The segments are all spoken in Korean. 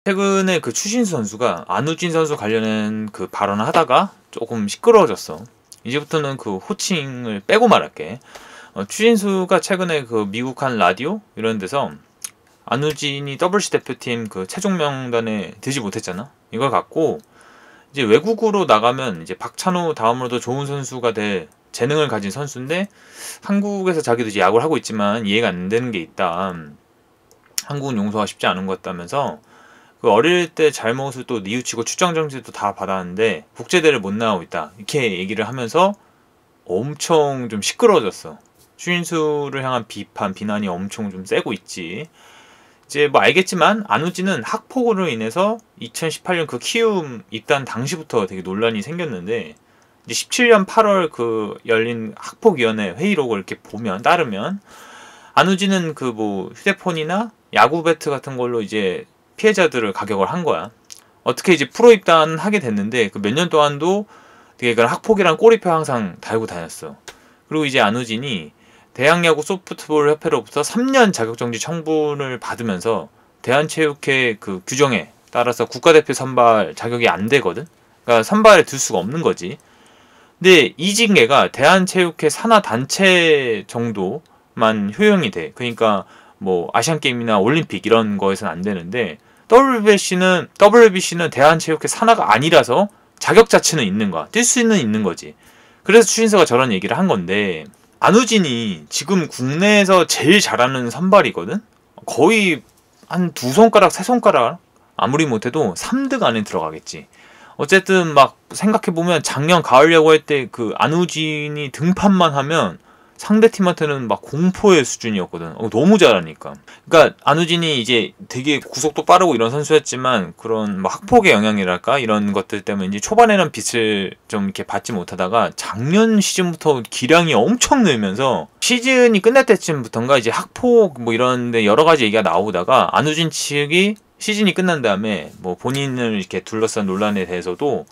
최근에 그 추신수 선수가 안우진 선수 관련한 그 발언을 하다가 조금 시끄러워졌어. 이제부터는 그 호칭을 빼고 말할게. 추신수가 최근에 그 미국 한 라디오 이런 데서 안우진이 WC 대표팀 그 최종 명단에 들지 못했잖아. 이걸 갖고 이제 외국으로 나가면 이제 박찬호 다음으로도 좋은 선수가 될 재능을 가진 선수인데 한국에서 자기도 이제 야구를 하고 있지만 이해가 안 되는 게 있다. 한국은 용서가 쉽지 않은 것 같다면서 그 어릴 때 잘못을 또 뉘우치고 출장 정지도 다 받았는데 국제대회를 못 나가고 있다. 이렇게 얘기를 하면서 엄청 좀 시끄러워졌어. 추인수를 향한 비판, 비난이 엄청 좀 세고 있지. 이제 뭐 알겠지만 안우진은 학폭으로 인해서 2018년 그 키움 입단 당시부터 되게 논란이 생겼는데 이제 17년 8월 그 열린 학폭위원회 회의록을 이렇게 보면 따르면 안우진은 그 뭐 휴대폰이나 야구 배트 같은 걸로 이제 피해자들을 가격을 한 거야. 어떻게 이제 프로 입단하게 됐는데 그 몇 년 동안도 되게 그런 학폭이랑 꼬리표 항상 달고 다녔어. 그리고 이제 안우진이 대학야구 소프트볼 협회로부터 3년 자격정지 청구를 받으면서 대한체육회 그 규정에 따라서 국가대표 선발 자격이 안 되거든. 그러니까 선발에 들 수가 없는 거지. 근데 이 징계가 대한체육회 산하 단체 정도만 효용이 돼. 그러니까 뭐 아시안게임이나 올림픽 이런 거에서는 안 되는데 WBC는 대한체육회 산하가 아니라서 자격 자체는 있는 거야. 뛸 수는 있는 거지. 그래서 추신수가 저런 얘기를 한 건데 안우진이 지금 국내에서 제일 잘하는 선발이거든? 거의 한 두 손가락, 세 손가락 아무리 못해도 3등 안에 들어가겠지. 어쨌든 막 생각해보면 작년 가을 야구할 때 그 안우진이 등판만 하면 상대팀한테는 막 공포의 수준이었거든. 너무 잘하니까. 그러니까 안우진이 이제 되게 구속도 빠르고 이런 선수였지만 그런 뭐 학폭의 영향이랄까 이런 것들 때문에 이제 초반에는 빛을 좀 이렇게 받지 못하다가 작년 시즌부터 기량이 엄청 늘면서 시즌이 끝날 때쯤부터인가 이제 학폭 뭐 이런데 여러 가지 얘기가 나오다가 안우진 측이 시즌이 끝난 다음에 뭐 본인을 이렇게 둘러싼 논란에 대해서도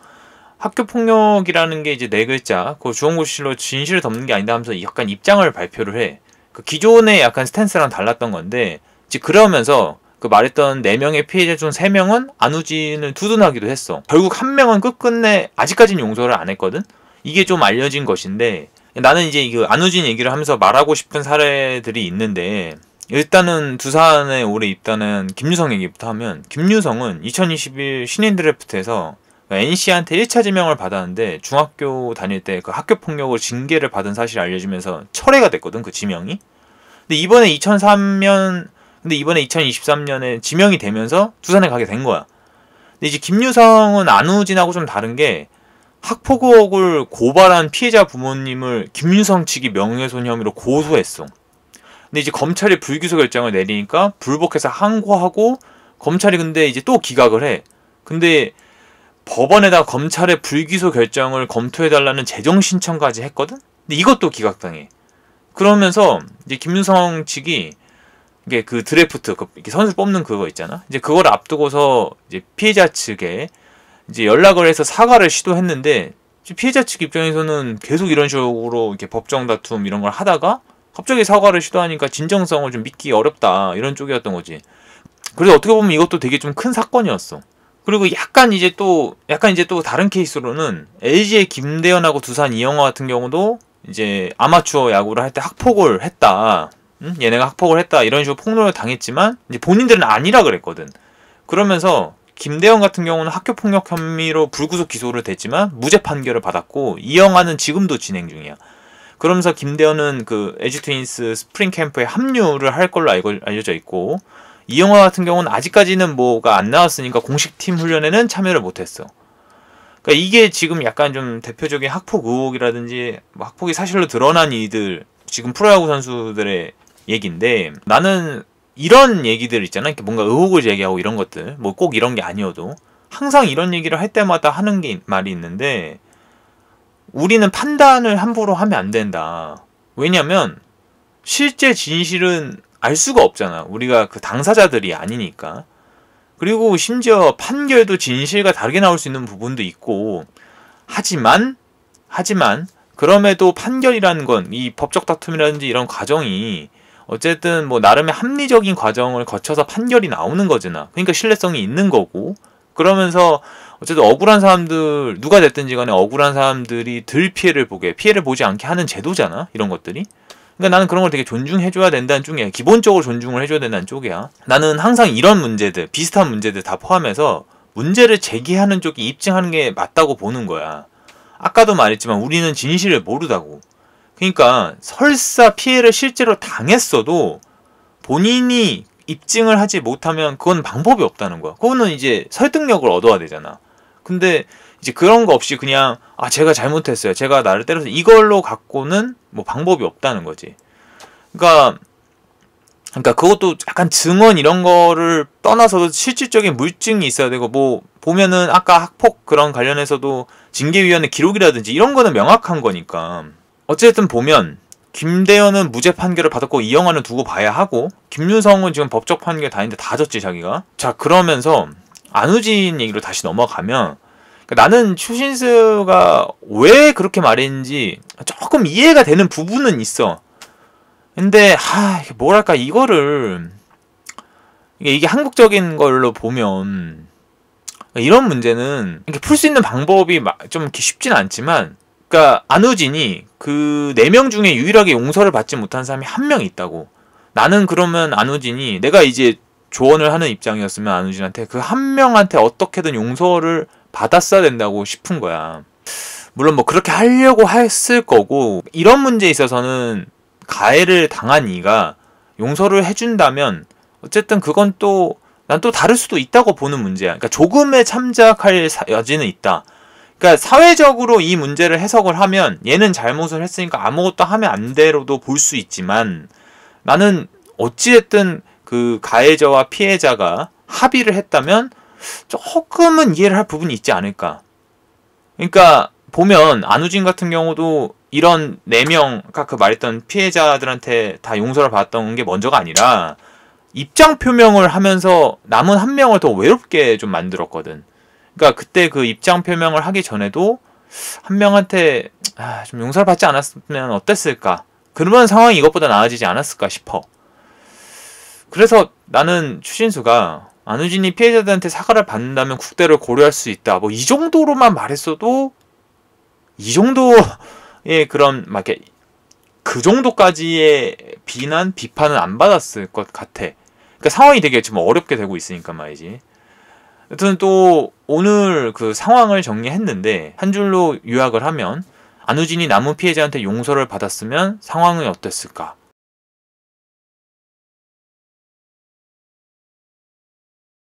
학교 폭력이라는 게 이제 네 글자, 그 주홍고실로 진실을 덮는 게 아니다 하면서 약간 입장을 발표를 해. 그 기존의 약간 스탠스랑 달랐던 건데, 이제 그러면서 그 말했던 4명의 피해자 중 3명은 안우진을 두둔하기도 했어. 결국 한 명은 끝끝내 아직까지는 용서를 안 했거든? 이게 좀 알려진 것인데, 나는 이제 이 안우진 얘기를 하면서 말하고 싶은 사례들이 있는데, 일단은 두산에 올해 입단한 김유성 얘기부터 하면, 김유성은 2021 신인 드래프트에서 NC한테 1차 지명을 받았는데 중학교 다닐 때 그 학교 폭력을 징계를 받은 사실이 알려지면서 철회가 됐거든, 그 지명이. 근데 이번에 2023년에 지명이 되면서 두산에 가게 된 거야. 근데 이제 김유성은 안우진하고 좀 다른 게 학폭 의혹을 고발한 피해자 부모님을 김유성 측이 명예훼손 혐의로 고소했어. 근데 이제 검찰이 불기소 결정을 내리니까 불복해서 항고하고 검찰이 근데 이제 또 기각을 해. 근데 법원에다 검찰의 불기소 결정을 검토해달라는 재정 신청까지 했거든? 근데 이것도 기각당해. 그러면서 이제 김유성 측이 이게 그 드래프트, 이렇게 선수 뽑는 그거 있잖아? 이제 그걸 앞두고서 이제 피해자 측에 이제 연락을 해서 사과를 시도했는데 피해자 측 입장에서는 계속 이런 식으로 이렇게 법정 다툼 이런 걸 하다가 갑자기 사과를 시도하니까 진정성을 좀 믿기 어렵다. 이런 쪽이었던 거지. 그래서 어떻게 보면 이것도 되게 좀 큰 사건이었어. 그리고 약간 이제 또 다른 케이스로는 LG의 김대현하고 두산 이영화 같은 경우도 이제 아마추어 야구를 할 때 학폭을 했다. 얘네가 학폭을 했다. 이런 식으로 폭로를 당했지만 이제 본인들은 아니라 그랬거든. 그러면서 김대현 같은 경우는 학교 폭력 혐의로 불구속 기소를 됐지만 무죄 판결을 받았고 이영화는 지금도 진행 중이야. 그러면서 김대현은 그 LG 트윈스 스프링 캠프에 합류를 할 걸로 알려져 있고 이영화 같은 경우는 아직까지는 뭐가 안 나왔으니까 공식 팀 훈련에는 참여를 못했어. 그러니까 이게 지금 약간 좀 대표적인 학폭 의혹이라든지 학폭이 사실로 드러난 이들 지금 프로야구 선수들의 얘기인데 나는 이런 얘기들 있잖아. 이렇게 뭔가 의혹을 제기하고 이런 것들 뭐 꼭 이런 게 아니어도 항상 이런 얘기를 할 때마다 하는 게 말이 있는데 우리는 판단을 함부로 하면 안 된다. 왜냐면 실제 진실은 알 수가 없잖아. 우리가 그 당사자들이 아니니까. 그리고 심지어 판결도 진실과 다르게 나올 수 있는 부분도 있고 하지만 그럼에도 판결이라는 건 이 법적 다툼이라든지 이런 과정이 어쨌든 뭐 나름의 합리적인 과정을 거쳐서 판결이 나오는 거잖아. 그러니까 신뢰성이 있는 거고. 그러면서 어쨌든 억울한 사람들, 누가 됐든지 간에 억울한 사람들이 덜 피해를 보지 않게 하는 제도잖아, 이런 것들이. 그러니까 나는 그런 걸 되게 존중해줘야 된다는 쪽이야. 기본적으로 존중을 해줘야 된다는 쪽이야. 나는 항상 이런 문제들, 비슷한 문제들 다 포함해서 문제를 제기하는 쪽이 입증하는 게 맞다고 보는 거야. 아까도 말했지만 우리는 진실을 모르다고. 그러니까 설사 피해를 실제로 당했어도 본인이 입증을 하지 못하면 그건 방법이 없다는 거야. 그거는 이제 설득력을 얻어야 되잖아. 근데 이제 그런 거 없이 그냥 제가 잘못했어요, 제가 나를 때려서, 이걸로 갖고는 뭐 방법이 없다는 거지. 그러니까 그것도 약간 증언 이런 거를 떠나서도 실질적인 물증이 있어야 되고, 뭐 보면은 아까 학폭 그런 관련해서도 징계위원회 기록이라든지 이런 거는 명확한 거니까. 어쨌든 보면 김대현은 무죄 판결을 받았고 이영화는 두고 봐야 하고, 김유성은 지금 법적 판결 다 했는데 다 졌지 자기가. 자, 그러면서 안우진 얘기로 다시 넘어가면, 나는 추신수가 왜 그렇게 말했는지 조금 이해가 되는 부분은 있어. 근데 뭐랄까, 이거를 이게 한국적인 걸로 보면 이런 문제는 이렇게 풀 수 있는 방법이 좀 이렇게 쉽진 않지만, 그러니까 안우진이 그 4명 중에 유일하게 용서를 받지 못한 사람이 한 명 있다고. 나는 그러면 안우진이, 내가 이제 조언을 하는 입장이었으면 안우진한테 그 한 명한테 어떻게든 용서를 받았어야 된다고 싶은 거야. 물론 뭐 그렇게 하려고 했을 거고, 이런 문제에 있어서는 가해를 당한 이가 용서를 해준다면 어쨌든 그건 또 난 또 다를 수도 있다고 보는 문제야. 그러니까 조금의 참작할 여지는 있다. 그러니까 사회적으로 이 문제를 해석을 하면 얘는 잘못을 했으니까 아무것도 하면 안 돼로도 볼 수 있지만, 나는 어찌됐든 그 가해자와 피해자가 합의를 했다면 조금은 이해를 할 부분이 있지 않을까. 그러니까 보면 안우진 같은 경우도 이런 4명, 아까 그 말했던 피해자들한테 다 용서를 받았던 게 먼저가 아니라 입장 표명을 하면서 남은 한 명을 더 외롭게 좀 만들었거든. 그러니까 그때 그 입장 표명을 하기 전에도 한 명한테 좀 용서를 받지 않았으면 어땠을까, 그런 상황이 이것보다 나아지지 않았을까 싶어. 그래서 나는 추신수가 안우진이 피해자들한테 사과를 받는다면 국대를 고려할 수 있다, 뭐 이 정도로만 말했어도, 이 정도의 그런 막 이렇게 그 정도까지의 비판은 안 받았을 것 같아. 그러니까 상황이 되게 좀 어렵게 되고 있으니까 말이지. 여튼 또 오늘 그 상황을 정리했는데, 한 줄로 요약을 하면 안우진이 남은 피해자한테 용서를 받았으면 상황은 어땠을까?